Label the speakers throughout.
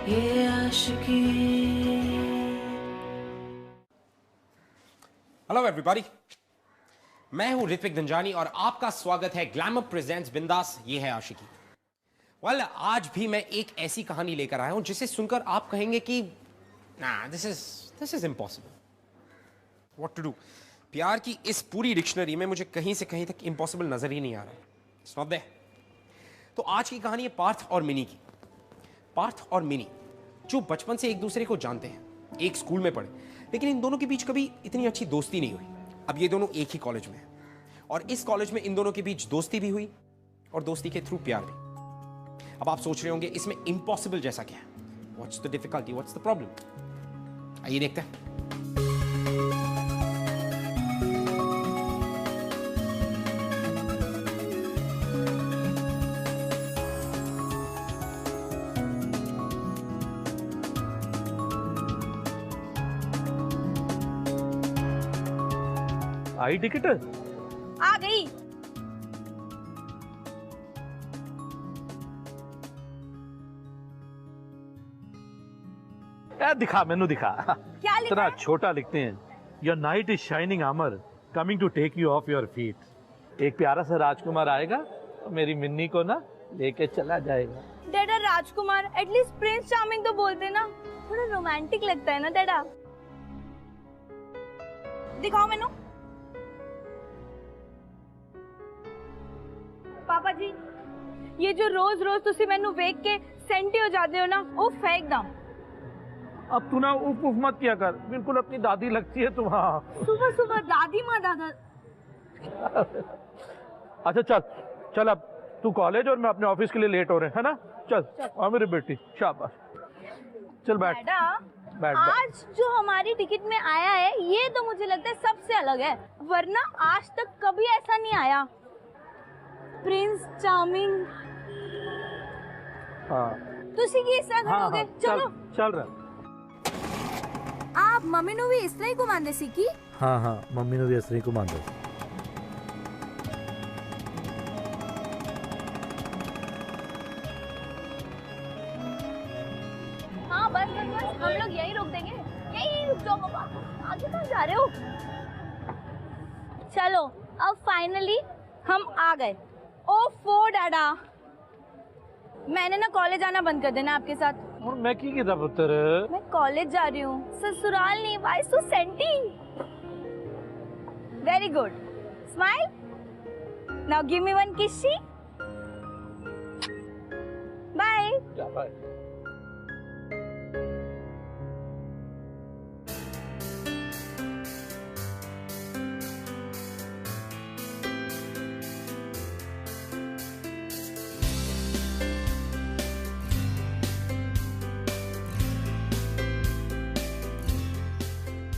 Speaker 1: ये आशिकी।
Speaker 2: Hello everybody, मैं हूं ऋत्विक दंजानी और आपका स्वागत है ग्लैमर प्रेजेंट्स बिंदास ये है आशिकी। वेल, आज भी मैं एक ऐसी कहानी लेकर आया हूं जिसे सुनकर आप कहेंगे कि ना, this is impossible, what to do. प्यार की इस पूरी डिक्शनरी में मुझे कहीं से कहीं तक इम्पॉसिबल नजर ही नहीं आ रहा। It's not there. तो आज की कहानी है पार्थ और मिनी की। पार्थ और मिनी जो बचपन से एक दूसरे को जानते हैं, एक स्कूल में पढ़े, लेकिन इन दोनों के बीच कभी इतनी अच्छी दोस्ती नहीं हुई। अब ये दोनों एक ही कॉलेज में हैं और इस कॉलेज में इन दोनों के बीच दोस्ती भी हुई और दोस्ती के थ्रू प्यार भी। अब आप सोच रहे होंगे इसमें इम्पॉसिबल जैसा क्या है, what's the difficulty, what's the problem. आइए देखते हैं।
Speaker 3: आई टिकट
Speaker 4: आ गई।
Speaker 3: दिखा, मेनू दिखा।
Speaker 4: क्या लिखा
Speaker 3: इतना
Speaker 4: है?
Speaker 3: छोटा लिखते हैं, your knight is shining armour coming to take you off your feet. एक प्यारा सा राजकुमार आएगा और मेरी मिन्नी को ना लेके चला जाएगा।
Speaker 4: डैडा राजकुमार, एटलीस्ट प्रिंस चार्मिंग तो बोलते ना, थोड़ा रोमांटिक लगता है ना डैडा। दिखाओ मैनू। पापा जी, ये जो रोज रोज तुसी मैनू वेख के सेंटी हो जाते हो ना, वो फेंक दम।
Speaker 3: अब तू ना उफ उफ मत किया कर, बिल्कुल अपनी दादी लगती है तुम। हाँ
Speaker 4: सुबह सुबह दादी माँ दादा।
Speaker 3: अच्छा चल चल, अब तू कॉलेज और मैं अपने ऑफिस के लिए लेट हो रहे हैं, है ना। चल आ मेरी बेटी, शाबाश। चल बैठ
Speaker 4: डैडा,
Speaker 3: बैठ।
Speaker 4: आज जो हमारी टिकट में आया है ये तो मुझे लगता है सबसे अलग है, वरना आज तक कभी ऐसा नहीं आया। Prince charming.
Speaker 3: हाँ
Speaker 4: तुसी की इस तरह
Speaker 3: हाँ,
Speaker 4: करोगे?
Speaker 3: हाँ,
Speaker 4: चलो
Speaker 3: चल रहा।
Speaker 4: आप मम्मी नु भी इस तरह ही घुमाने सीखी?
Speaker 3: हाँ हाँ, मम्मी ने भी असली को मान दो।
Speaker 4: हाँ बस बस बस, हम लोग यही रोक देंगे। यही रुक जाओ पापा, आगे कहाँ जा रहे हो? चलो अब फाइनली हम आ गए। ओफो डैडा, मैंने ना कॉलेज आना बंद कर देना आपके साथ।
Speaker 3: और मैं की किया पुत्र?
Speaker 4: मैं कॉलेज जा रही हूँ, ससुराल नहीं। Why so senti? Very good, smile. Now give me one kissy. Bye.
Speaker 3: Bye.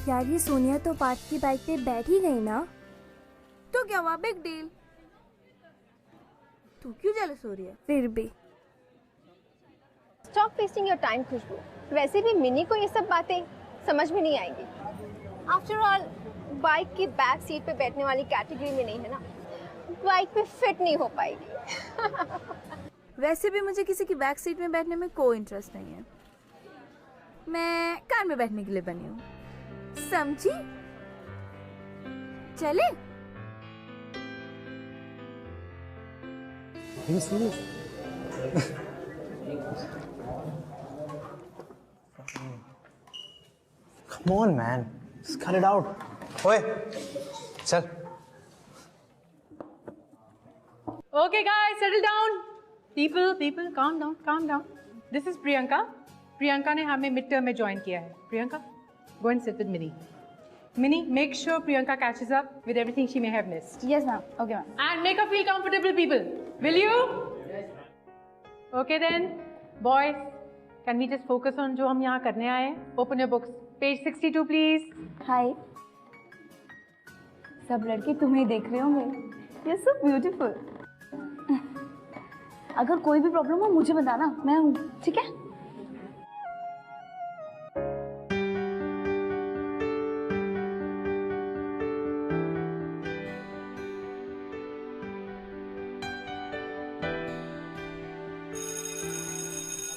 Speaker 5: यार ये सोनिया तो पार्थ की बाइक पे बैठ ही गई ना,
Speaker 4: तो क्या हुआ, बिग डील। तू क्यों जेलस हो रही है?
Speaker 5: फिर भी
Speaker 6: स्टॉप वेस्टिंग योर टाइम खुशबू। वैसे भी मिनी को ये सब बातें समझ में नहीं आएंगी। आफ्टर ऑल बाइक की बैक सीट पे बैठने वाली कैटेगरी में नहीं है ना, बाइक पे फिट नहीं हो पाएगी।
Speaker 5: वैसे भी मुझे किसी की बैक सीट में बैठने में कोई इंटरेस्ट नहीं है। मैं कार में बैठने के लिए बनी हूँ, समझी? चले?
Speaker 7: Come on, man. Just cut it out. Oi, chal.
Speaker 8: Okay, guys, settle down. People, calm down. This is Priyanka. Priyanka ने हमें मिड टर्म में ज्वाइन किया है. Priyanka, go and sit with Minnie. Minnie, make sure Priyanka catches up with everything she may have missed.
Speaker 4: Yes ma'am. Okay ma'am.
Speaker 8: And make her feel comfortable, people. Will you? Yes. Okay then, boys, can we just focus on जो हम यहाँ करने आए हैं? Open your books. Page 62, please.
Speaker 4: हाय, सब लड़के तुम्हें देख रहे होंगे। You're so beautiful. अगर कोई भी प्रॉब्लम हो मुझे बताना, मैं हूँ, ठीक है?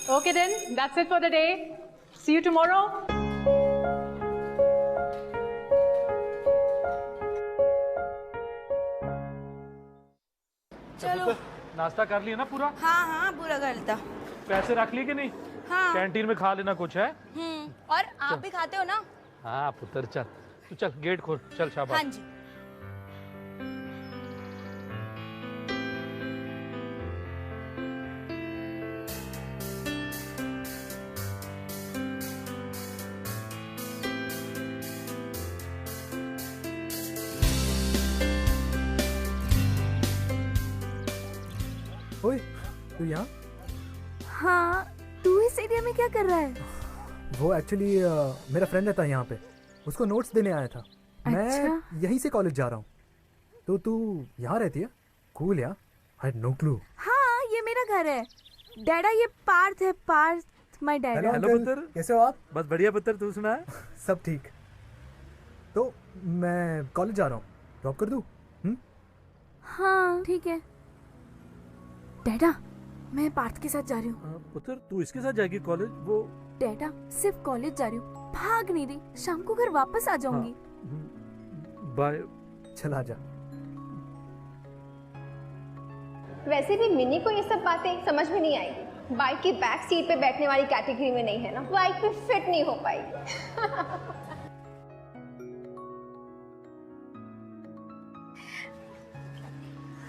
Speaker 8: Okay then, that's it for the day. See you tomorrow.
Speaker 5: चलो।
Speaker 3: नाश्ता कर लिया ना पूरा?
Speaker 5: हाँ हाँ पूरा कर लेता।
Speaker 3: पैसे रख लिए कि नहीं?
Speaker 5: हाँ।
Speaker 3: कैंटीन में खा लेना कुछ है।
Speaker 5: और आप भी खाते हो ना?
Speaker 3: हाँ पुत्र चल, तू चल गेट खोल, चल शाबाश।
Speaker 5: हाँ जी।
Speaker 1: ओए, तू यहाँ?
Speaker 5: हाँ, तू इस एरिया में क्या कर रहा है?
Speaker 1: वो एक्चुअली मेरा फ्रेंड रहता है यहाँ पे, उसको नोट्स देने आया था।
Speaker 5: अच्छा।
Speaker 1: मैं यहीं से कॉलेज जा रहा हूँ। तो तू यहाँ रहती है? कूल यार, आई हैड नो क्लू।
Speaker 5: हाँ, ये मेरा घर है। डैडा ये पार्थ है, पार्थ माय डैडा।
Speaker 3: हेलो पुत्र,
Speaker 1: कैसे हो आप?
Speaker 3: बस बढ़िया पुत्र, तू सुना है?
Speaker 1: सब ठीक। तो मैं कॉलेज जा रहा हूँ, ड्रॉप कर दूँ?
Speaker 5: हाँ ठीक है। डैडा, मैं पार्थ के साथ जा रही हूँ।
Speaker 3: पुत्र तू इसके साथ जाएगी कॉलेज? वो
Speaker 5: डैडा, सिर्फ कॉलेज जा रही हूँ, भाग नहीं रही। शाम को घर वापस आ जाऊंगी।
Speaker 3: बाय।
Speaker 1: चला जा।
Speaker 6: वैसे भी मिनी को ये सब बातें समझ में नहीं आएगी। बाइक की बैक सीट पे बैठने वाली कैटेगरी में नहीं है ना, बाइक पे फिट नहीं हो पाएगी।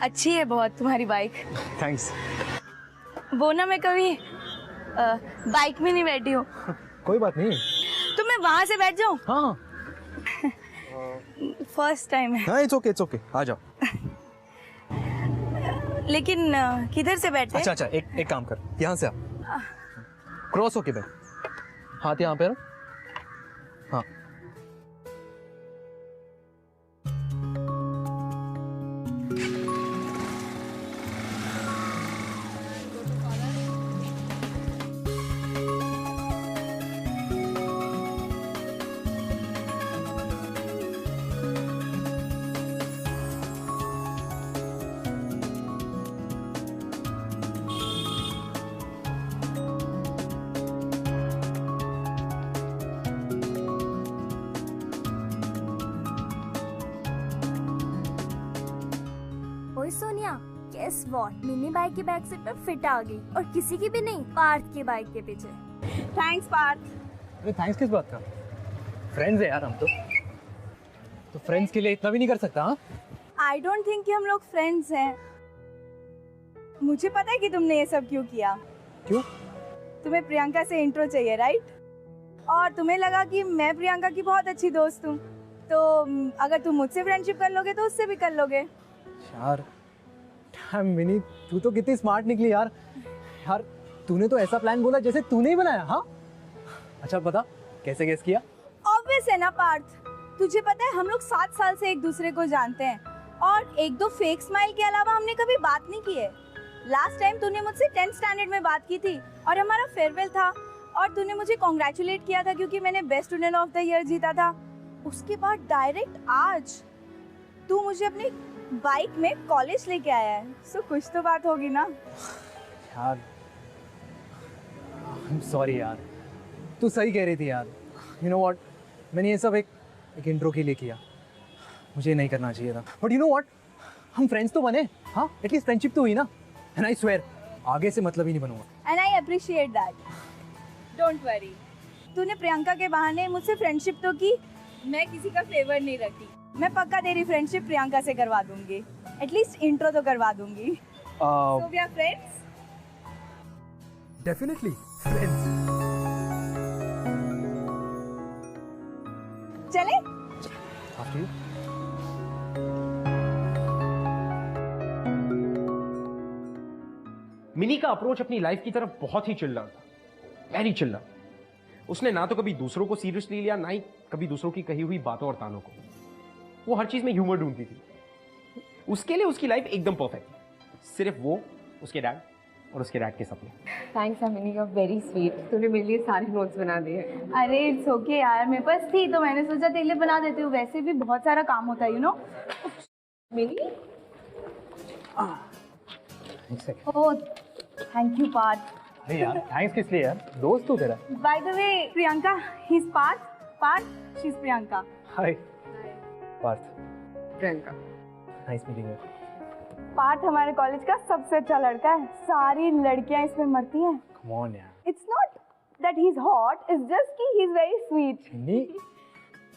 Speaker 4: अच्छी है बहुत तुम्हारी बाइक।
Speaker 7: थैंक्स।
Speaker 4: वो ना मैं कभी बाइक में नहीं बैठी हूँ,
Speaker 7: कोई बात नहीं।
Speaker 4: तो मैं वहां से बैठ जाऊँ?
Speaker 7: हाँ
Speaker 4: फर्स्ट टाइम है।
Speaker 7: हाँ, इट्स ओके, आ जाओ।
Speaker 4: लेकिन किधर से बैठे?
Speaker 7: अच्छा, एक काम कर, यहाँ से आ, क्रॉस होके बैठ, हाथ यहाँ पे रख। हाँ
Speaker 5: ओए Sonia, guess what? Mini bike की बैक सीट पे फिट आ गई, और किसी की भी नहीं, पार्थ की बाइक के पीछे।
Speaker 4: थैंक्स पार्थ।
Speaker 7: अरे थैंक्स किस बात का? फ्रेंड्स है यार हम तो फ्रेंड्स के लिए इतना भी नहीं कर सकता? हाँ
Speaker 4: आई डोंट थिंक कि हम लोग फ्रेंड्स हैं। मुझे पता है कि तुमने ये सब क्यों किया।
Speaker 7: क्यों?
Speaker 4: तुम्हें प्रियंका से इंट्रो चाहिए, राइट? और तुम्हें लगा कि मैं प्रियंका की बहुत अच्छी दोस्त हूँ, तो अगर तुम मुझसे फ्रेंडशिप कर लोगे तो उससे भी कर लोगे।
Speaker 7: यार मिनी, तू तो कितनी स्मार्ट निकली यार। यार तूने तो ऐसा प्लान बोला जैसे तूने ही बनाया। हाँ अच्छा बता, कैसे गेस किया?
Speaker 4: ऑब्वियस है ना पार्थ, तुझे पता है हम लोग 7 साल से एक दूसरे को जानते हैं, और एक दो फेक स्माइल के अलावा हमने कभी बात नहीं की है। लास्ट टाइम तूने मुझसे 10th स्टैंडर्ड में बात की थी, और हमारा फेयरवेल था, और तूने मुझे कॉन्ग्रेचुलेट किया था क्योंकि मैंने best student of the year जीता था। उसके बाद डायरेक्ट आज तू मुझे अपनी बाइक में कॉलेज लेके आया है, सो कुछ तो बात होगी ना।
Speaker 7: यार I'm sorry यार, तू सही कह रही थी यार। You know what, मैंने ये सब एक इंट्रो के लिए किया, मुझे नहीं करना चाहिए था। बट यू नो व्हाट, हम फ्रेंड्स तो बने। हाँ एटलीस्ट फ्रेंडशिप तो हुई ना। एंड आई स्वेयर आगे से मतलब ही नहीं बनूंगा।
Speaker 4: And I appreciate that. Don't worry, तूने प्रियंका के बहाने मुझसे फ्रेंडशिप तो की, मैं किसी का फेवर नहीं रखती। मैं पक्का तेरी फ्रेंडशिप प्रियंका से करवा दूंगी, एटलीस्ट इंट्रो तो करवा दूंगी। So we are friends?
Speaker 1: Definitely friends.
Speaker 4: चले?
Speaker 7: After you.
Speaker 2: मिनी का अप्रोच अपनी लाइफ की तरफ बहुत ही चिल्ला था, वेरी चिल्ला। उसने ना तो कभी दूसरों को सीरियसली लिया, ना ही कभी दूसरों की कही हुई बातों और तानों को। वो हर चीज में ह्यूमर ढूंढती थी। उसके लिए उसकी लाइफ एकदम परफेक्ट थी, सिर्फ वो, उसके डैड और उसके डैड के सपने।
Speaker 9: थैंक्स अमिनी, का वेरी स्वीट। तूने मेरे लिए सारे नोट्स बना दिए।
Speaker 4: अरे इट्स ओके यार, मेरे पास थी तो मैंने सोचा तेरे लिए बना देती हूँ। वैसे भी बहुत सारा काम होता है, you know.
Speaker 9: Mini,
Speaker 4: oh thank you Parth.
Speaker 7: नहीं यार, थैंक्स किस लिए यार? दोस्त हो तेरा।
Speaker 4: By the way Priyanka, he is Parth, Parth she is Priyanka.
Speaker 7: Hi Parth.
Speaker 9: Priyanka.
Speaker 7: Nice meeting you.
Speaker 4: Parth हमारे कॉलेज का सबसे अच्छा लड़का है, सारी लड़कियां इसमें मरती हैं।
Speaker 7: कम ऑन यार।
Speaker 4: It's not that he is hot, it's just कि ही इज वेरी स्वीट।
Speaker 7: नहीं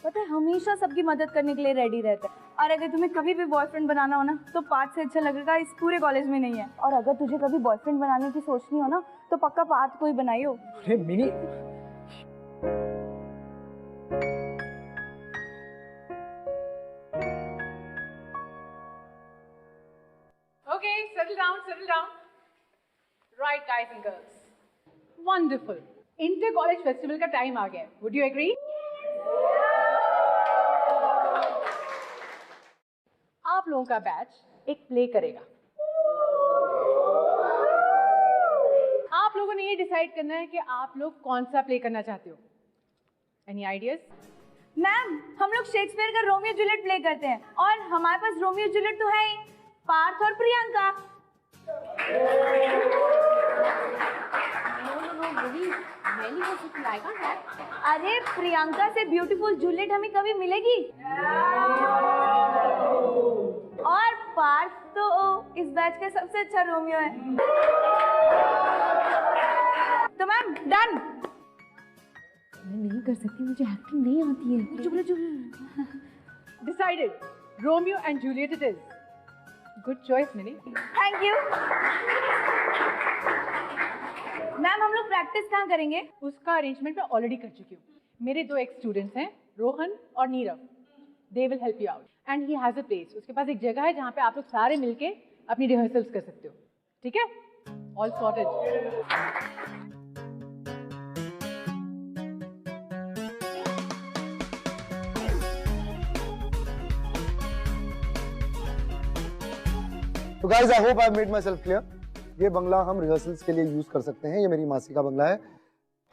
Speaker 4: पता है हमेशा सबकी मदद करने के लिए रेडी रहता है, और अगर तुम्हें कभी भी बॉयफ्रेंड बनाना हो ना तो पार्थ से अच्छा लगेगा इस पूरे कॉलेज में नहीं है। और अगर तुझे कभी बॉयफ्रेंड बनाने की सोचनी हो ना तो पक्का पार्थ को ही बनाइयो।
Speaker 7: अरे mini,
Speaker 8: Okay, settle down, settle down. Right, guys and girls. Wonderful. Inter College Festival का टाइम आ गया है. Would you agree? आप लोगों का बैच एक प्ले करेगा. आप लोगों ने ये डिसाइड करना है कि आप लोग कौन सा प्ले करना चाहते हो. Any ideas?
Speaker 4: मैम, हम लोग शेक्सपियर का रोमियो जूलियट प्ले करते हैं, और हमारे पास रोमियो जूलियट तो है ही, पार्थ और प्रियंका। अरे प्रियंका से ब्यूटीफुल जूलियट हमें कभी मिलेगी? और पार्थ तो इस बैच का सबसे अच्छा रोमियो है। तो मैम डन।
Speaker 9: मैं नहीं कर सकती, मुझे एक्टिंग नहीं आती है।
Speaker 4: चुप चुप।
Speaker 8: Decided. Romeo and Juliet it is. Good choice, Minnie.
Speaker 4: Thank you. Ma'am हम लोग प्रैक्टिस कहाँ करेंगे?
Speaker 8: उसका अरेंजमेंट मैं ऑलरेडी कर चुकी हूँ. मेरे 2 एक्स स्टूडेंट्स हैं, रोहन और Nirav. They will help you out and he has a place. उसके पास एक जगह है जहाँ पे आप लोग सारे मिलके अपनी रिहर्सल्स कर सकते हो. ठीक है? All sorted.
Speaker 10: तो guys I hope I made myself clear. ये बंगला हम रिहर्सल्स के लिए यूज कर सकते हैं, ये मेरी मासी का बंगला है,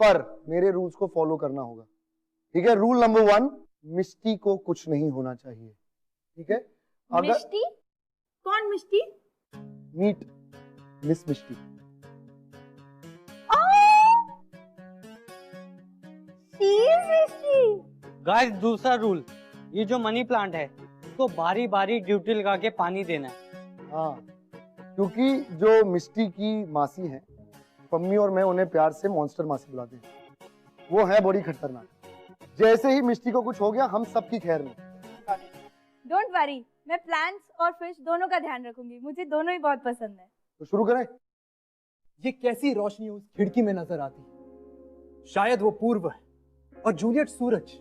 Speaker 10: पर मेरे रूल्स को फॉलो करना होगा. ठीक है? रूल नंबर 1, मिष्टी को कुछ नहीं होना चाहिए. ठीक है? अगर
Speaker 4: मिष्टी? कौन मिष्टी?
Speaker 10: मीट मिस मिष्टी.
Speaker 11: गाइस दूसरा रूल, ये जो मनी प्लांट है उसको बारी बारी ड्यूटी लगा के पानी देना है.
Speaker 10: हाँ, क्योंकि जो मिष्टी की मासी है, पम्मी और मैं उन्हें प्यार से मॉन्स्टर मासी बुलाते हैं. वो है बड़ी खतरनाक. जैसे ही मिष्टी को कुछ हो गया हम सबकी खैर में.
Speaker 4: डोंट वरी, मैं प्लांट्स और फिश दोनों का ध्यान रखूंगी, मुझे दोनों ही बहुत पसंद है.
Speaker 10: तो शुरू करें.
Speaker 7: ये कैसी रोशनी उस खिड़की में नजर आती है? शायद वो पूर्व है और जूलियट सूरज.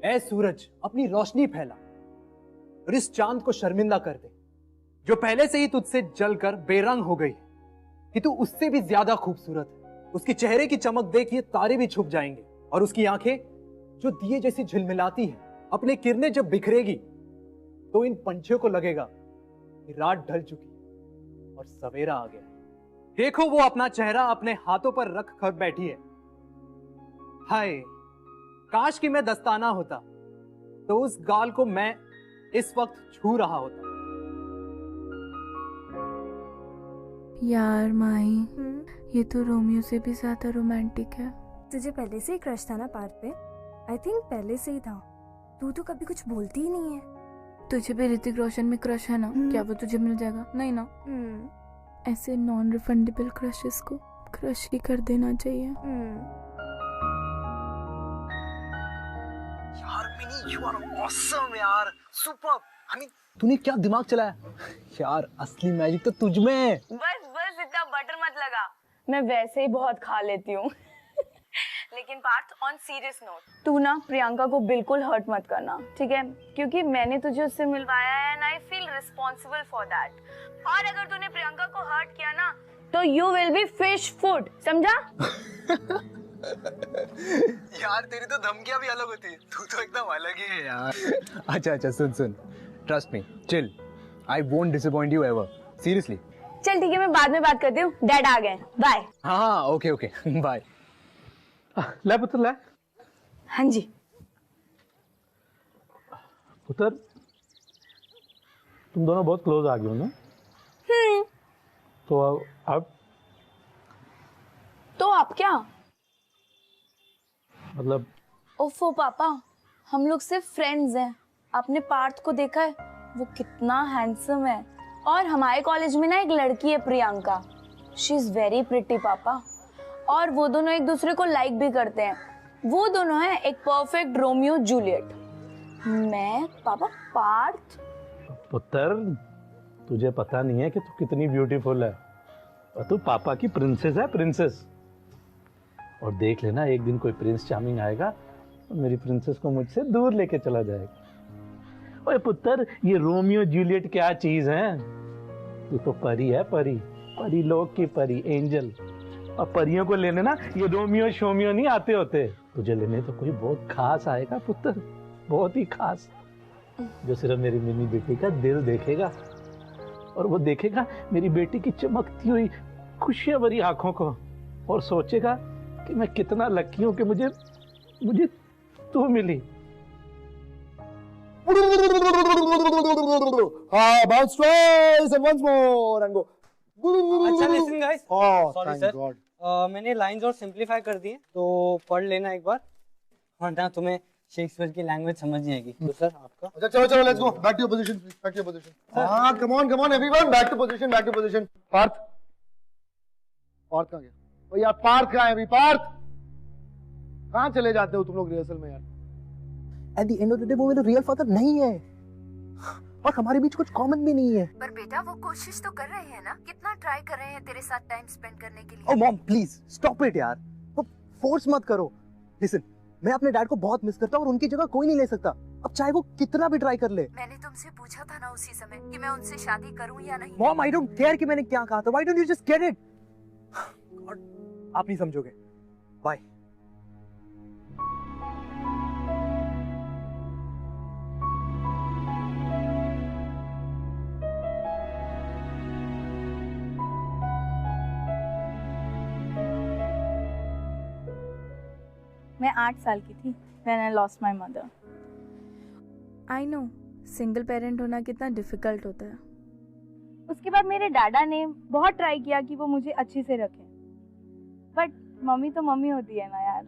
Speaker 7: ऐ सूरज, अपनी रोशनी फैला और इस चांद को शर्मिंदा कर दे जो पहले से ही तुझसे जलकर बेरंग हो गई है कि तू उससे भी ज्यादा खूबसूरत है. उसकी चेहरे की चमक देख ये तारे भी छुप जाएंगे, और उसकी आंखें जो दिए जैसी झिलमिलाती हैं, अपने किरणें जब बिखरेगी तो इन पंछियों को लगेगा कि रात ढल चुकी और सवेरा आ गया. देखो वो अपना चेहरा अपने हाथों पर रख कर बैठी है. हाय, काश कि मैं दस्ताना होता तो उस गाल को मैं इस वक्त छू रहा होता.
Speaker 5: यार माही, ये तो रोमियो से भी ज्यादा रोमांटिक है.
Speaker 12: तुझे पहले से ही क्रश था ना पार्थ पे? आई थिंक पहले से ही था. तू तो कभी कुछ बोलती ही नहीं है.
Speaker 5: तुझे भी ऋतिक रोशन में क्रश है ना? क्या वो तुझे मिल जाएगा? नहीं ना. ऐसे नॉन रिफंडेबल क्रशेस को क्रश ही कर देना चाहिए.
Speaker 7: यार मिनी, यू आर ऑसम यार, सुपर्ब. आई मीन तूने क्या दिमाग चलाया यार. असली मैजिक तो तुझ में है.
Speaker 4: बस बस इतना बटर मत लगा, मैं वैसे ही बहुत खा लेती हूँ. लेकिन पार्थ, ऑन सीरियस नोट, तू ना प्रियंका को बिल्कुल हर्ट मत करना, ठीक है? क्योंकि मैंने तुझे उससे मिलवाया है and I feel responsible for that. और अगर तूने प्रियंका को हर्ट किया ना तो you will be fish food, समझा?
Speaker 7: यार तेरी तो धमकियां भी अलग होती है, तू तो एकदम अलग ही है यार. अच्छा सुन सुन, trust me, chill. I won't disappoint you ever, seriously.
Speaker 4: चल ठीक है, मैं बाद में बात करती हूँ, डैड आ गए, बाय.
Speaker 7: हाँ ओके ओके बाय.
Speaker 3: ले पुत्र ले.
Speaker 4: हाँ जी.
Speaker 3: पुत्र, तुम दोनों बहुत क्लोज आ गए हो ना? तो अब
Speaker 5: तो आप क्या?
Speaker 3: मतलब
Speaker 5: ओफो पापा, हम लोग सिर्फ फ्रेंड्स हैं। आपने पार्थ को देखा है? वो कितना हैंडसम है। और हमारे कॉलेज में ना एक लड़की है Priyanka, she is very pretty पापा। और वो दोनों एक दूसरे को लाइक भी करते हैं। वो दोनों हैं एक परफेक्ट रोमियो जूलियट। मैं पापा पार्थ।
Speaker 3: पुत्र, तुझे पता नहीं है कि तू कितनी ब्यूटीफुल है और तू पापा की प्रिंसेस है, प्रिंसेस। और देख लेना, एक दिन कोई प्रिंस चार्मिंग आएगा और मेरी प्रिंसेस को मुझसे दूर लेके चला जाएगा। ओए पुत्र, ये रोमियो जूलियट क्या चीज है? तू तो परी है, परी, परी लोग की परी, एंजल। और परियों को लेने ना ये रोमियो शोमियो नहीं आते होते। तुझे लेने तो कोई बहुत खास आएगा पुत्र, बहुत ही खास, जो सिर्फ मेरी मिनी बेटी का दिल देखेगा। और वो देखेगा मेरी बेटी की चमकती हुई खुशियां भरी आंखों को और सोचेगा कि मैं कितना लकी हूं कि मुझे तू मिली।
Speaker 10: हाँ, bounce twice and once more and go.
Speaker 11: अच्छा listen guys,
Speaker 10: Oh,
Speaker 11: sorry
Speaker 10: thank
Speaker 11: sir,
Speaker 10: God.
Speaker 11: मैंने लाइंस और सिंपलीफाई कर दिए, तो पढ़ लेना एक बार, वरना तुम्हें शेक्सपियर की लैंग्वेज समझ नहीं आएगी। तो सर आपका।
Speaker 10: अच्छा चलो let's go back to your position please, back to your position. हाँ, come on everyone, back to position, back to position. Parth कहाँ गया? ओ यार पार्थ कहाँ है अभी? पार्थ कहाँ चले जाते हो तुम लोग रिहर्सल में यार?
Speaker 7: At the end of the day वो मेरा रियल फादर नहीं है और हमारे बीच कुछ कॉमन भी नहीं है।
Speaker 12: पर बेटा वो कोशिश तो कर रहे हैं ना, कितना ट्राई कर रहे हैं तेरे साथ टाइम स्पेंड करने के लिए।
Speaker 7: ओह मॉम प्लीज स्टॉप इट यार, वो फोर्स मत करो। लिसन, मैं अपने डैड को बहुत मिस करता हूँ और उनकी जगह कोई नहीं ले सकता, अब चाहे वो कितना भी ट्राई कर ले।
Speaker 12: मैंने तुमसे पूछा था ना उसी समय कि मैं उनसे शादी करूं या नहीं।
Speaker 7: मॉम आई डोंट केयर कि मैंने क्या कहा था, why don't you just get it? आप नहीं समझोगे। बाय।
Speaker 4: मैं 8 साल की थी when I lost my mother.
Speaker 5: I know single parent होना कितना डिफिकल्ट होता है।
Speaker 4: उसके बाद मेरे डैडा ने बहुत ट्राई किया कि वो मुझे अच्छे से रखें, बट मम्मी तो मम्मी होती है ना यार।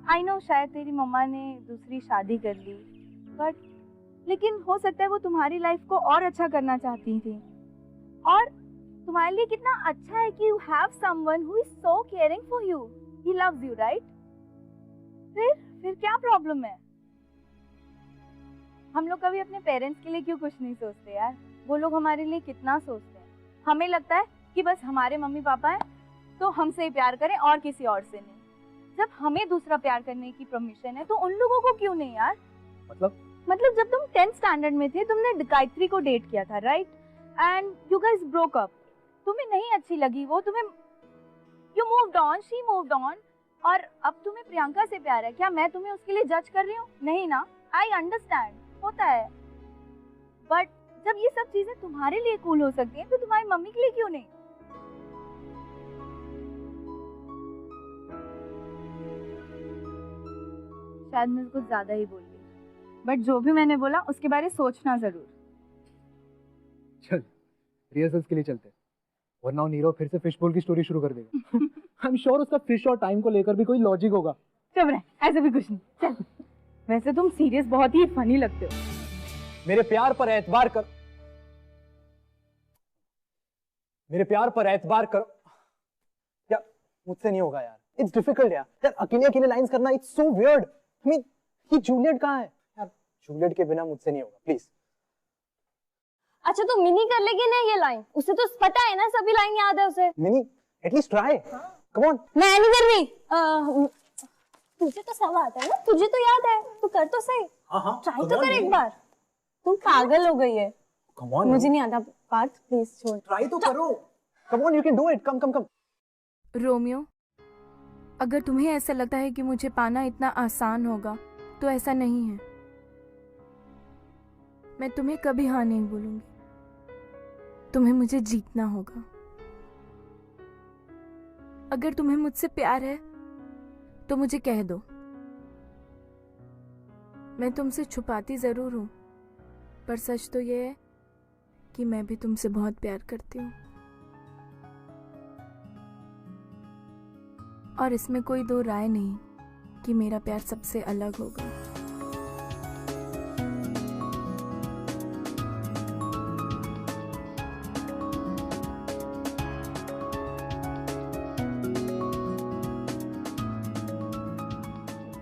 Speaker 4: आई नो शायद तेरी मम्मा ने दूसरी शादी कर ली, बट लेकिन हो सकता है वो तुम्हारी लाइफ को और अच्छा करना चाहती थी। और तुम्हारे लिए कितना अच्छा है कि you have someone who is so caring for you, he loves you, right? फिर क्या प्रॉब्लम है? हम लोग कभी अपने पेरेंट्स के लिए क्यों कुछ नहीं सोचते यार? वो लोग हमारे लिए कितना सोचते हैं। हमें लगता है कि बस हमारे मम्मी पापा हैं तो हमसे ही प्यार करें और किसी और से नहीं। जब हमें दूसरा प्यार करने की परमिशन है तो उन लोगों को क्यों नहीं यार? मतलब जब तुम 10th स्टैंडर्ड में थे तुमने गायत्री को डेट किया था, right? And you guys broke up. तुम्हें नहीं अच्छी लगी वो, तुम्हें you moved on, she moved on, और अब तुम्हें प्रियंका से प्यार है। क्या मैं तुम्हें उसके लिए जज कर रही हूँ? नहीं ना। आई अंडरस्टैंड, होता है, बट जब ये सब चीजें तुम्हारे लिए कूल हो सकती हैं तो तुम्हारी मम्मी के लिए क्यों नहीं? शायद मैं कुछ ज्यादा ही बोल गई, बट जो भी मैंने बोला उसके बारे में सोचना जरूर।
Speaker 7: चल रिहर्सल्स के लिए चलते हैं, वरना नीरव फिर से फिश बोल की स्टोरी शुरू कर देगा। आई एम श्योर उसका फिश और टाइम को लेकर भी कोई लॉजिक होगा।
Speaker 4: चुप रह, ऐसे भी कुछ नहीं। चल, वैसे तुम सीरियस बहुत ही फनी लगते हो।
Speaker 7: मेरे प्यार पर एतबार कर, मेरे प्यार पर एतबार करो। क्या मुझसे नहीं होगा यार, इट्स डिफिकल्ट यार अकेले अकेले लाइंस करना, it's so weird. I mean ये जूलियट कहाँ है यार? जूलियट के बिना मुझसे नहीं होगा, प्लीज।
Speaker 6: अच्छा तो मिनी कर लेगी ना ये लाइन, उसे तो पता है ना, सभी लाइन याद है उसे।
Speaker 7: Mini at least try, come on.
Speaker 6: मैं नहीं कर रही। तुझे तो सब आता है ना, तुझे तो याद है, तू कर तो सही।
Speaker 7: हाँ
Speaker 6: ट्राई तो कर एक बार। तुम पागल हो गई है।
Speaker 7: कम ऑन,
Speaker 6: मुझे नहीं आता पार्थ, प्लीज छोड़।
Speaker 7: ट्राई तो करो, come on, you can do it, come come come.
Speaker 5: Romeo, अगर तुम्हें ऐसा लगता है कि मुझे पाना इतना आसान होगा तो ऐसा नहीं है। मैं तुम्हें कभी हाँ नहीं बोलूंगी, तुम्हें मुझे जीतना होगा। अगर तुम्हें मुझसे प्यार है तो मुझे कह दो। मैं तुमसे छुपाती जरूर हूं, पर सच तो ये है कि मैं भी तुमसे बहुत प्यार करती हूँ।
Speaker 12: और इसमें कोई दो राय नहीं कि मेरा प्यार सबसे अलग होगा।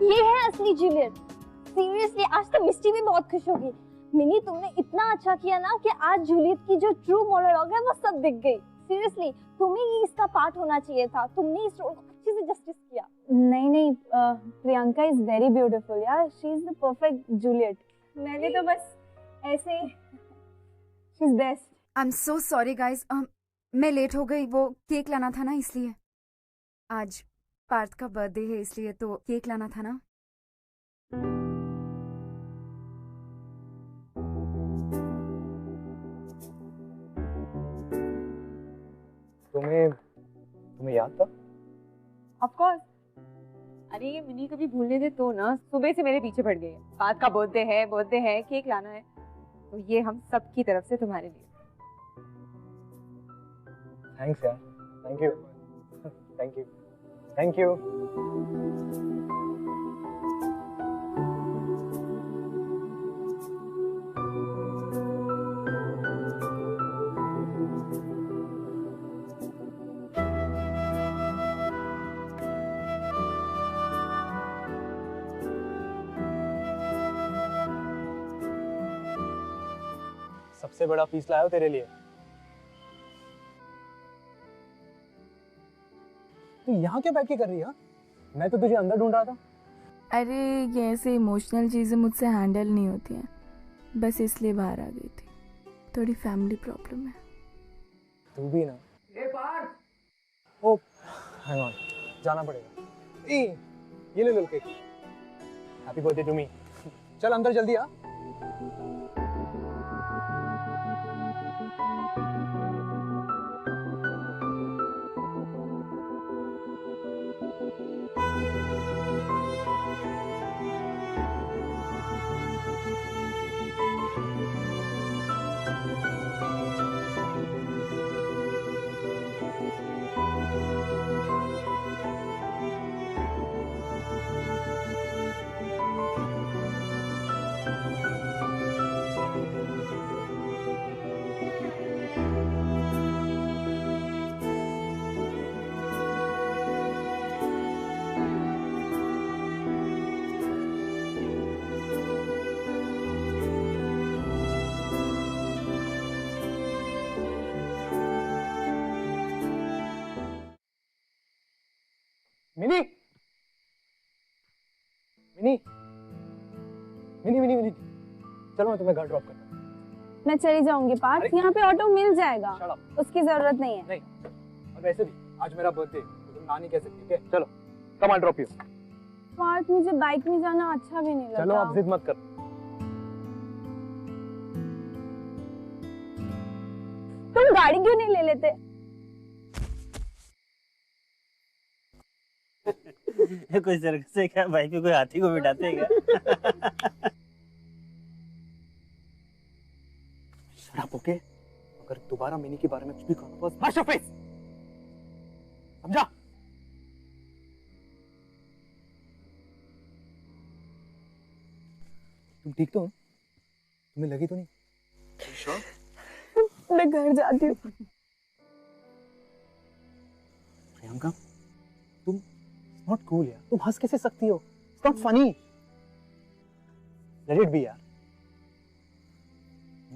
Speaker 6: ये है असली जूलियट। सीरियसली आज तो मिस्टी भी बहुत खुश होगी। मिनी तुमने इतना अच्छा किया ना कि आज जूलियट की जो ट्रू मोनोलॉग है वो सब दिख गई। सीरियसली तुम्हें ही इसका पार्ट होना चाहिए था। तुमने इस रोल को अच्छे से जस्टिस किया। नहीं प्रियंका इज वेरी ब्यूटीफुल यार। She is the perfect Juliet. मैंने तो बस ऐसे ही she is best.
Speaker 12: I am so sorry guys, मैं लेट हो गई। वो केक लाना था ना, इसलिए। आज पार्थ का बर्थडे है इसलिए तो केक लाना था ना।
Speaker 7: तुम्हें याद था?
Speaker 9: Of course. अरे ये मिनी कभी भूलने दे तो ना, सुबह से मेरे पीछे पड़ गई है। पार्थ का बर्थडे है, केक लाना है, तो ये हम सब की तरफ से तुम्हारे लिए।
Speaker 7: थैंक्स यार, thank you thank you thank you. सबसे बड़ा पीस लाया हो तेरे लिए। तू यहाँ क्या बैठ के कर रही है? मैं तो तुझे अंदर ढूंढ रहा था।
Speaker 12: अरे ये ऐसे इमोशनल चीज़ें मुझसे हैंडल नहीं होती हैं, बस इसलिए बाहर आ गई थी। थोड़ी फैमिली प्रॉब्लम है।
Speaker 7: तू भी ना। ओ हैंग ऑन, जाना पड़ेगा। ये ले cake. Happy birthday to me. चल अंदर जल्दी आ। मिनी मिनी मिनी मिनी मिनी चलो मैं तुम्हें घर ड्रॉप करता हूँ।
Speaker 4: मैं चली जाऊंगी पार्थ, यहाँ पे ऑटो मिल जाएगा, उसकी जरूरत नहीं है।
Speaker 7: नहीं, और वैसे भी आज मेरा बर्थडे, तो तुम ना नहीं कह सकती। ठीक है चलो, come on drop you.
Speaker 4: Parth मुझे बाइक में जाना अच्छा भी नहीं लगता।
Speaker 7: चलो आप जिद मत कर।
Speaker 4: तुम गाड़ी क्यों नहीं ले लेते?
Speaker 11: कोई सर्कस है क्या? बाइक पे कोई हाथी को बिठाते हैं क्या?
Speaker 7: शराब ओके? अगर दोबारा मिनी के बारे में कुछ भी कहो बस माश योर फेस, समझा? तुम ठीक तो हो? तुम्हें लगी तो नहीं?
Speaker 4: मैं घर जाती हूँ।
Speaker 7: प्रियंका, तुम नॉट कूल यार। तुम हंस कैसे सकती हो? It's not funny. Let it be यार।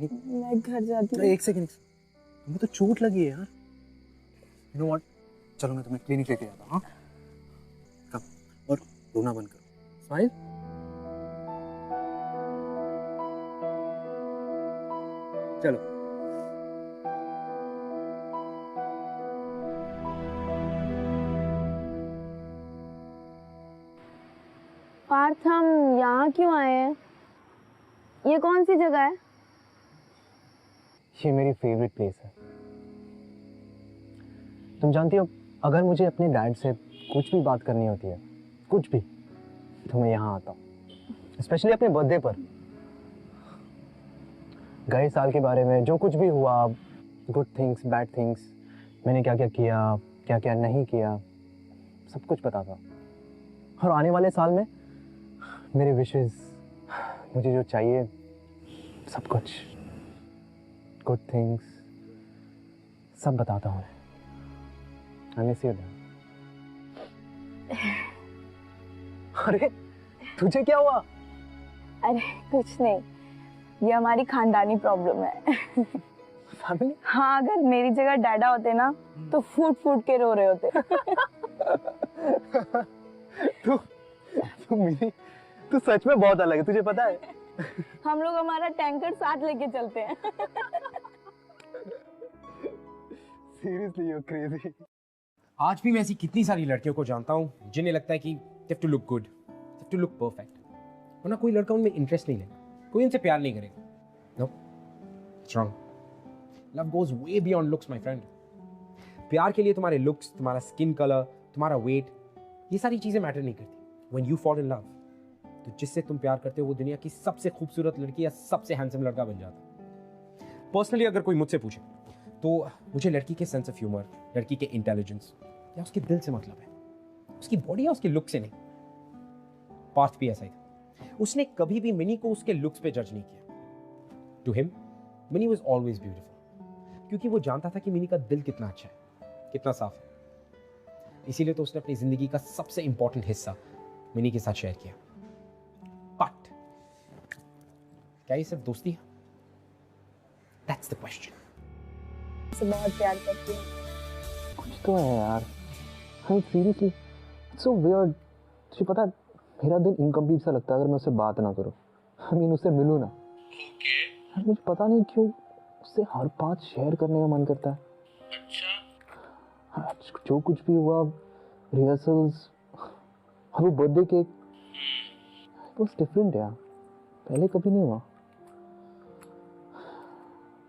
Speaker 4: मैं घर जाती हूँ।
Speaker 7: एक सेकंड, तुम्हें तो चोट लगी है यार। यू नो व्हाट, चलो मैं तुम्हें क्लिनिक लेके जाता हूँ। हाँ कम, और रोना बंद करो। स्माइल। चलो
Speaker 4: पार्थ, हम यहाँ क्यों आए हैं? ये कौन सी जगह है?
Speaker 7: ये मेरी फेवरेट प्लेस है। तुम जानती हो, अगर मुझे अपने डैड से कुछ भी बात करनी होती है, कुछ भी, तो मैं यहाँ आता हूँ। स्पेशली अपने बर्थडे पर। गए साल के बारे में जो कुछ भी हुआ, गुड थिंग्स, बैड थिंग्स, मैंने क्या क्या किया, क्या क्या नहीं किया, सब कुछ पता था। और आने वाले साल में मेरे विशेस, मुझे जो चाहिए, सब कुछ, गुड थिंग्स, सब बताता हूँ। I miss you dad. अरे तुझे क्या हुआ?
Speaker 5: अरे कुछ नहीं, ये हमारी खानदानी प्रॉब्लम है।
Speaker 7: फैमिली?
Speaker 5: हाँ, अगर मेरी जगह डैडा होते ना तो फूट फूट के रो रहे होते।
Speaker 7: तू मिनी, तू सच में बहुत अलग है, तुझे पता है?
Speaker 5: हम लोग हमारा टैंकर साथ लेके चलते हैं।
Speaker 7: Seriously you crazy.
Speaker 2: आज भी मैं ऐसी कितनी सारी लड़कियों को जानता हूँ जिन्हें लगता है कि they have to look good, they have to look perfect, वरना कोई लड़का उनमें इंटरेस्ट नहीं लेगा, कोई उनसे प्यार नहीं करेगा। No, it's wrong. Love goes way beyond looks, my friend. प्यार के लिए तुम्हारे लुक्स, तुम्हारा स्किन कलर, तुम्हारा वेट, ये सारी चीजें मैटर नहीं करती। When you fall in love, तो जिससे तुम प्यार करते हो वो दुनिया की सबसे खूबसूरत लड़की या सबसे हैंडसम लड़का बन जाता है। पर्सनली अगर कोई मुझसे पूछे तो मुझे लड़की के सेंस ऑफ ह्यूमर, लड़की के इंटेलिजेंस या उसके दिल से मतलब है, उसकी बॉडी या उसके लुक से नहीं। पार्थ भी ऐसा ही था, उसने कभी भी मिनी को उसके लुक्स पे जज नहीं किया। To him Mini was always beautiful, क्योंकि वो जानता था कि मिनी का दिल कितना अच्छा है, कितना साफ है। इसीलिए तो उसने अपनी जिंदगी का सबसे इंपॉर्टेंट हिस्सा मिनी के साथ शेयर किया। बट क्या ये सिर्फ दोस्ती है? That's the question.
Speaker 5: बहुत प्यार करती हूँ।
Speaker 7: कुछ तो है यार। हाँ सीरियसली, इट्स सो वियर्ड। तुझे पता है मेरा दिल इनकम्प्लीट सा लगता है अगर मैं उससे बात ना करूँ, आई मीन उससे मिलूँ ना। यार मुझे पता नहीं क्यों उससे हर बात शेयर करने का मन करता है। अच्छा, जो कुछ भी हुआ, रिहर्सल्स और वो birthday cake, it was different यार, पहले कभी नहीं हुआ।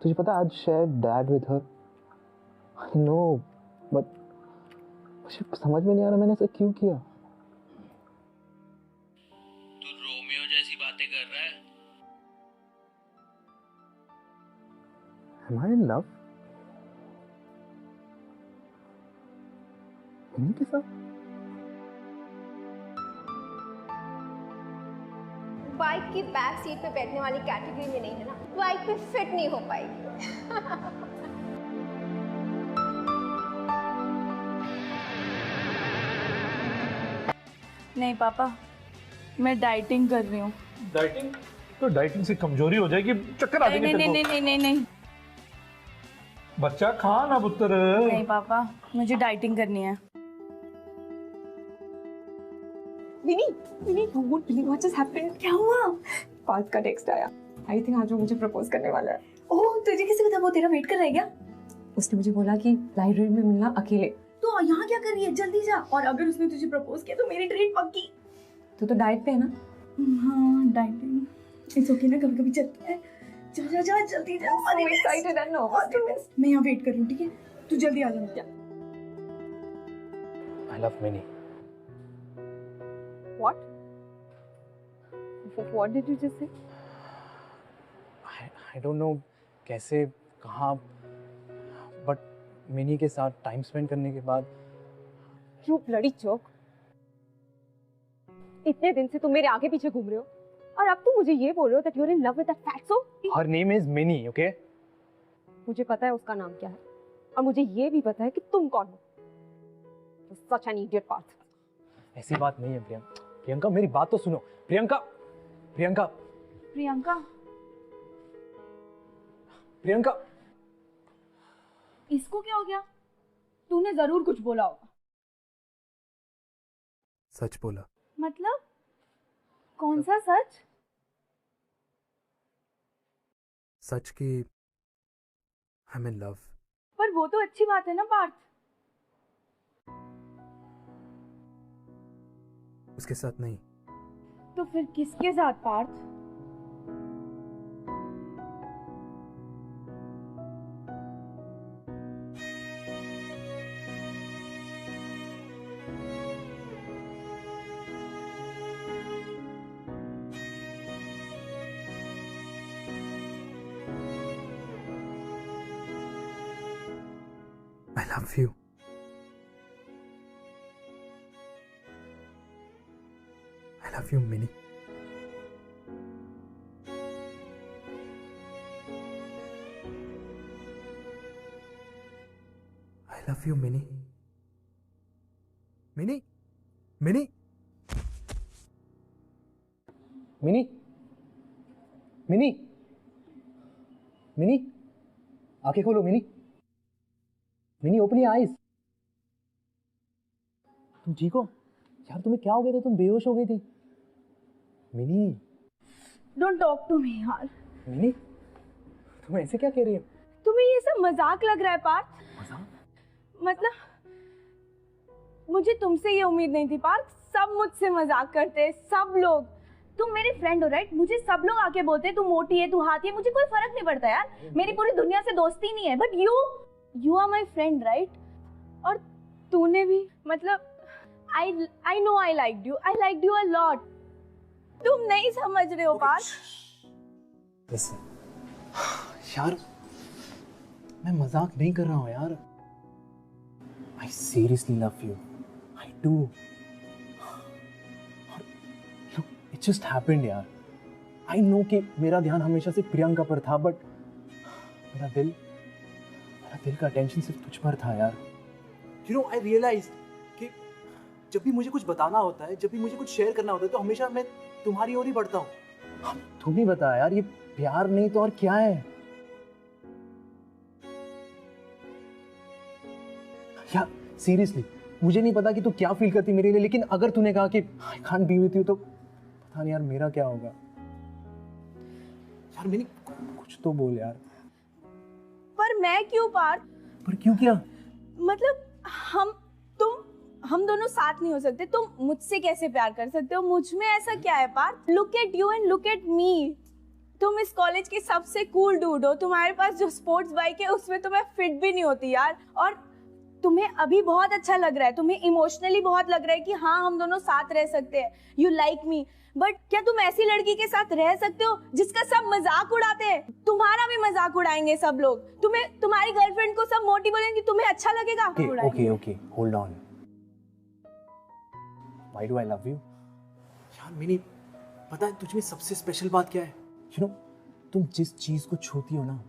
Speaker 7: तुझे पता आज share dad with her, I know, but मुझे समझ में नहीं आ रहा मैंने ऐसा क्यों किया।
Speaker 13: तू रोमियो जैसी बातें कर रहा है।
Speaker 7: Am I in love? Mini के साथ?
Speaker 6: बाइक की बैक सीट पे बैठने वाली कैटेगरी में नहीं है ना, बाइक पे फिट नहीं हो पाएगी।
Speaker 5: नहीं पापा, मैं डाइटिंग कर रही हूँ।
Speaker 3: डाइटिंग? तो डाइटिंग से कमजोरी हो जाएगी, चक्कर आ जाएंगे
Speaker 5: नहीं
Speaker 3: तेरे को।
Speaker 5: नहीं नहीं नहीं नहीं
Speaker 3: बच्चा खा ना पुत्र।
Speaker 5: नहीं पापा, मुझे डाइटिंग करनी है।
Speaker 9: विनी, विनी, won't believe what just happened. क्या हुआ? पार्थ का टेक्स्ट आया। आई थिंक आज वो मुझे प्रपोज करने वाला है।
Speaker 4: ओह, तुझे किसी पता? वो तेरा वेट कर रहा है क्या?
Speaker 9: उसने मुझे बोला कि लाइब्रेरी में मिलना अकेले।
Speaker 4: तो यहाँ क्या कर रही है? जल्दी जा। और अगर उसने तुझे प्रपोज किया तो मेरी ट्रीट पक्की।
Speaker 9: तो डाइट पे है ना?
Speaker 4: हाँ, डाइटिंग। इट्स ओके ना, कभी-कभी चलता है। जा जा जा, जल्दी जा।
Speaker 9: I'm so excited and nervous.
Speaker 4: मैं यहाँ वेट कर रही हूँ, ठीक है? तू जल्दी आ जा।
Speaker 7: I love Minnie.
Speaker 9: What? What did you just say?
Speaker 7: I don't know कैसे, कहाँ, बट मिनी के साथ टाइम स्पेंड करने के बाद।
Speaker 9: You bloody jerk. इतने दिन से तुम मेरे आगे पीछे घूम रहे हो और अब तुम मुझे ये बोल रहे हो that you're in love with that fatso?
Speaker 7: Her name is Minnie, okay?
Speaker 9: मुझे पता है उसका नाम क्या है और मुझे ये भी पता है कि तुम कौन हो। Such an idiot Parth.
Speaker 7: ऐसी बात नहीं है प्रियंका। प्रियंका मेरी बात तो सुनो। प्रियंका, प्रियंका,
Speaker 5: प्रियंका,
Speaker 7: प्रियंका,
Speaker 5: इसको क्या हो गया? तूने जरूर कुछ बोला होगा।
Speaker 1: सच बोला।
Speaker 5: मतलब कौन सा सच?
Speaker 1: सच की आई एम इन लव।
Speaker 5: पर वो तो अच्छी बात है ना पार्थ।
Speaker 1: उसके साथ नहीं।
Speaker 5: तो फिर किसके साथ Partha?
Speaker 1: I love you. love you, Minnie. I love you, Minnie. Minnie? Minnie?
Speaker 7: Mini Mini mini आंखें खोलो mini mini open your eyes. तुम ठीक हो यार? तुम्हें क्या हो गया था? तुम बेहोश हो गई थी। Mini
Speaker 4: don't talk to me यार।
Speaker 7: मिनी तुम ऐसे क्या कह रही हो?
Speaker 4: तुम्हें ये सब मजाक लग रहा है पार्थ? मतलब मुझे तुमसे ये उम्मीद नहीं थी पार्थ। सब मुझसे मजाक करते हैं, सब लोग। तुम मेरी फ्रेंड हो राइट? मुझे सब लोग आके बोलते हैं तू मोटी है, तू हाथी है, मुझे कोई फर्क नहीं पड़ता यार। मेरी पूरी दुनिया से दोस्ती नहीं है, but you are my friend right? और तूने भी, मतलब I know I liked you a lot. तुम नहीं समझ रहे हो पार्थ।
Speaker 7: यार मैं मजाक नहीं कर रहा हूँ यार। I seriously love you. I do. Look, it just happened यार। I know कि मेरा ध्यान हमेशा से प्रियंका पर था, बट मेरा दिल का अटेंशन सिर्फ तुझ पर था यार। You know, I realized कि जब भी मुझे कुछ बताना होता है, जब भी मुझे कुछ शेयर करना होता है, तो हमेशा मैं तुम्हारी ओर ही बढ़ता हूँ। तुम ही बता यार, ये प्यार नहीं तो और क्या है? यार सीरियसली मुझे नहीं पता कि तू क्या फील करती मेरे लिए, लेकिन अगर तूने कहा कि I can't be with you, तो पता नहीं यार मेरा क्या होगा। यार मैंने कुछ तो बोल यार।
Speaker 4: पर मैं क्यों पार्थ?
Speaker 7: पर क्यों क्या?
Speaker 4: मतलब हम दोनों साथ नहीं हो सकते? तुम मुझसे कैसे प्यार कर सकते हो? मुझ में ऐसा क्या है Parth? Look at you and look at me. तुम इस कॉलेज के सबसे कूल डूड हो। तुम्हारे पास जो स्पोर्ट्स बाइक है उसमें तो मैं फिट भी नहीं होती यार। और तुम्हें अभी बहुत अच्छा लग रहा है, तुम्हें इमोशनली बहुत लग रहा है कि हाँ हम दोनों साथ रह सकते हैं। यू लाइक मी, बट क्या तुम ऐसी लड़की के साथ रह सकते हो जिसका सब मजाक उड़ाते हैं? तुम्हारा भी मजाक उड़ाएंगे सब लोग। तुम्हें, तुम्हारी गर्लफ्रेंड को सब मोटी बोलेंगे, तुम्हें अच्छा लगेगा?
Speaker 7: Okay hold on. Why do I love you? यार मिनी पता है तुझ में सबसे स्पेशल बात क्या है? यू नो, तुम जिस चीज को छूती हो ना,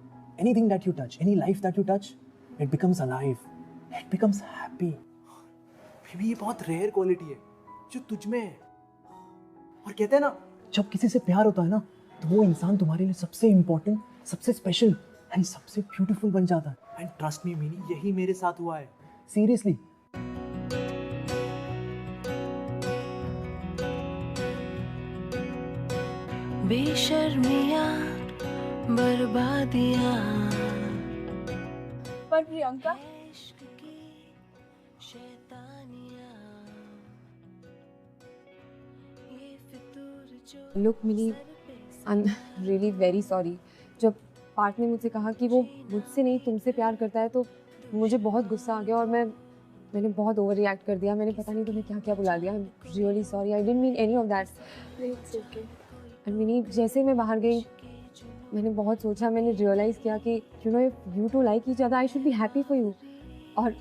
Speaker 7: anything that you touch, any life that you touch, it becomes alive, it becomes happy. Baby ये बहुत रेयर क्वालिटी है जो तुझ में है। और कहते हैं ना, जब किसी से प्यार होता है ना, तो वो इंसान तुम्हारे लिए सबसे इंपॉर्टेंट, सबसे स्पेशल एंड सबसे ब्यूटीफुल बन जाता है। एंड ट्रस्ट मी मिनी, यही मेरे साथ हुआ है। सीरियसली।
Speaker 14: बेशर्मियां बर्बादियां।
Speaker 4: पर Priyanka,
Speaker 9: look mini, I am really very sorry. जब पार्थ ने मुझसे कहा कि वो मुझसे नहीं तुमसे प्यार करता है, तो मुझे बहुत गुस्सा आ गया और मैंने बहुत ओवर रिएक्ट कर दिया। मैंने पता नहीं तुम्हें क्या क्या बुला दिया। I am really sorry, I didn't mean any of that.
Speaker 4: It's okay.
Speaker 9: And mini, जैसे मैं बाहर गई मैंने बहुत सोचा, मैंने रियलाइज़ किया कि you know if you two like each other I should be happy for you. और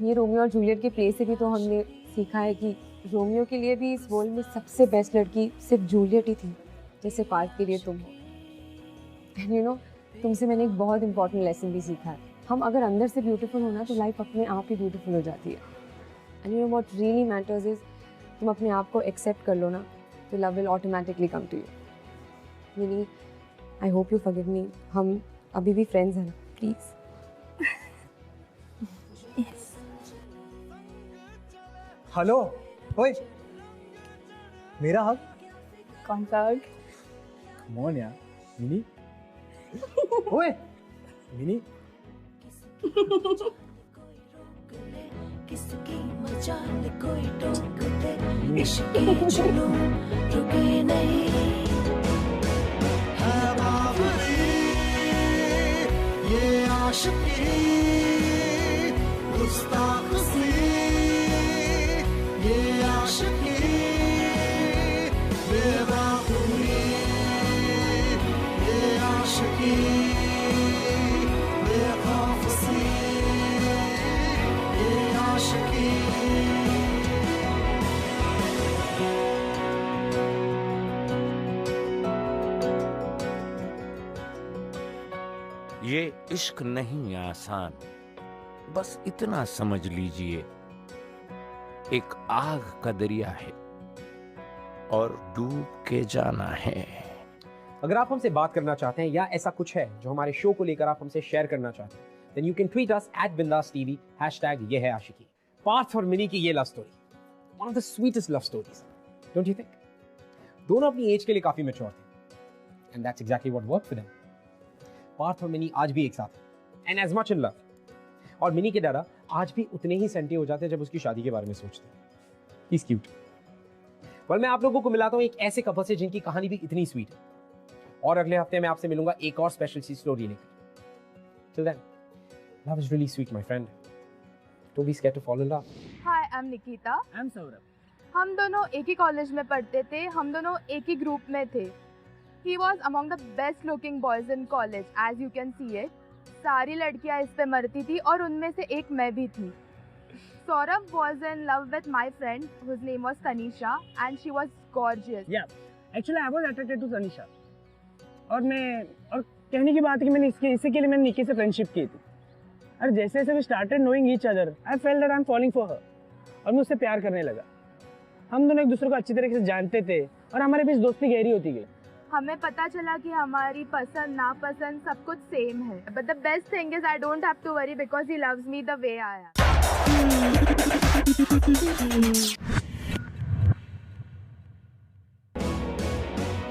Speaker 9: ये रोमियो और जूलियट के प्ले से भी तो हमने सीखा है कि रोमियो के लिए भी इस वर्ल्ड में सबसे बेस्ट लड़की सिर्फ जूलियट ही थी, जैसे पार्थ के लिए तुम हो। एंड यू नो, तुमसे मैंने एक बहुत इंपॉर्टेंट लेसन भी सीखा है। हम अगर अंदर से ब्यूटीफुल हो ना, तो लाइफ अपने आप ही ब्यूटीफुल हो जाती है। And you know what really matters is, तुम अपने आप को एक्सेप्ट कर लो ना, तो love will automatically come to you. Mini, I hope you forgive me. हम अभी भी फ्रेंड्स हैं, प्लीज।
Speaker 7: हेलो, ओए मेरा हक।
Speaker 4: कौन सा हक?
Speaker 7: कम ऑन यार मिनी। ओए मिनी।
Speaker 14: किसकी मजाल कोई टोक दे, इश्क के जुनून रुके नहीं। है बावरी ये आशिकी, गुस्ताख सी ये आशिकी, बेवकूफी ये आशिकी, बेखौफ सी ये आशिकी।
Speaker 15: इश्क नहीं आसान, बस इतना समझ लीजिए, एक आग का दरिया है और डूब के जाना है।
Speaker 2: अगर आप हमसे बात करना चाहते हैं या ऐसा कुछ है जो हमारे शो को लेकर आप हमसे शेयर करना चाहते हैं, then you can tweet us @BindasTV # ये है आशिकी। पार्थ और मिनी की ये love story, one of the sweetest love stories, don't you think? दोनों अपनी एज के लिए काफी मैच्योर थे, and that's exactly what worked for them. Partha और मिनी आज भी एक साथ हैं, and as much in love. और मिनी के डैडा आज भी उतने ही सेंटी हो जाते हैं जब उसकी शादी के बारे में सोचते हैं। He's cute. well, मैं आप लोगों को मिलाता हूँ एक ऐसे कपल से जिनकी कहानी भी इतनी स्वीट है, और अगले हफ्ते मैं आपसे मिलूंगा एक और स्पेशल सी स्टोरी लेकर। Till then, love is really sweet, my friend. Don't be scared to fall in love.
Speaker 16: Hi, I'm Nikita.
Speaker 11: I'm Saurabh.
Speaker 16: हम दोनों एक ही कॉलेज में पढ़ते थे, हम दोनों एक ही ग्रुप में थे। He was among the best looking boys in college, as you can see it. सारी लड़कियां इस पे मरती थी और उनमें से एक मैं भी थी। Saurabh was in love with my friend, whose name was Tanisha, and she was gorgeous.
Speaker 11: Yeah, actually I was attracted to Tanisha. और कहने की बात है कि मैंने इसी के लिए मैंने निकी से फ्रेंडशिप की थी। और जैसे जैसे we started knowing each other, I felt that I am falling for her, और मैं उससे प्यार करने लगा। हम दोनों एक दूसरे को अच्छी तरीके से जानते थे और हमारे बीच दोस्ती गहरी होती गई।
Speaker 16: हमें पता चला कि हमारी पसंद नापसंद सब कुछ सेम है। But the best thing is I don't have to worry because he loves me the way I am.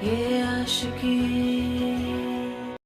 Speaker 14: ये आशिकी